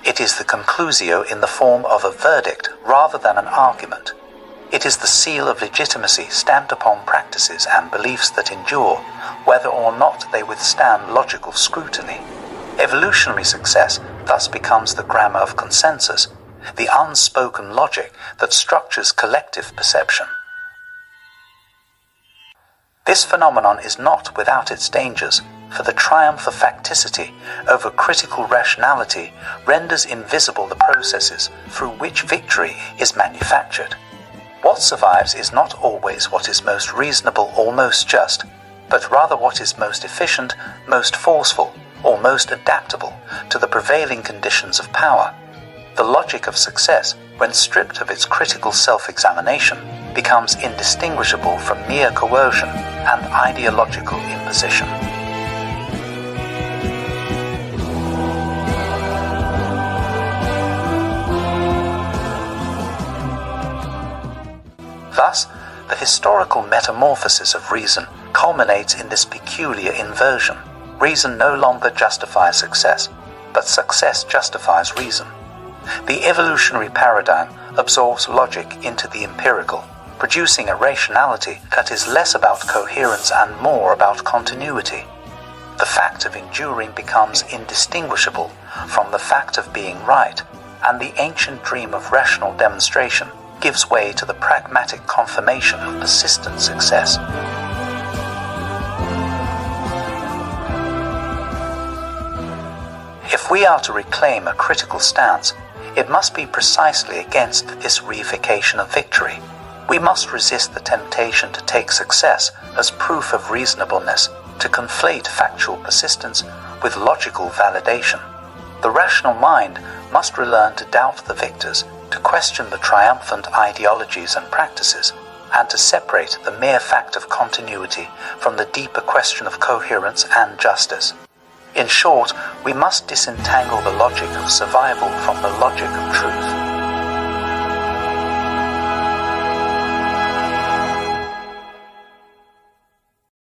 It is the conclusio in the form of a verdict rather than an argument. It is the seal of legitimacy stamped upon practices and beliefs that endure, whether or not they withstand logical scrutiny. Evolutionary success thus becomes the grammar of consensus, the unspoken logic that structures collective perception. This phenomenon is not without its dangers, for the triumph of facticity over critical rationality renders invisible the processes through which victory is manufactured. What survives is not always what is most reasonable or most just, but rather what is most efficient, most forceful, or most adaptable to the prevailing conditions of power. The logic of success, when stripped of its critical self-examination, becomes indistinguishable from mere coercion and ideological imposition. Thus, the historical metamorphosis of reason culminates in this peculiar inversion. Reason no longer justifies success, but success justifies reason. The evolutionary paradigm absorbs logic into the empirical, producing a rationality that is less about coherence and more about continuity. The fact of enduring becomes indistinguishable from the fact of being right, and the ancient dream of rational demonstration gives way to the pragmatic confirmation of persistent success. If we are to reclaim a critical stance, it must be precisely against this reification of victory. We must resist the temptation to take success as proof of reasonableness, to conflate factual persistence with logical validation. The rational mind must relearn to doubt the victors, to question the triumphant ideologies and practices, and to separate the mere fact of continuity from the deeper question of coherence and justice. In short, we must disentangle the logic of survival from the logic of truth.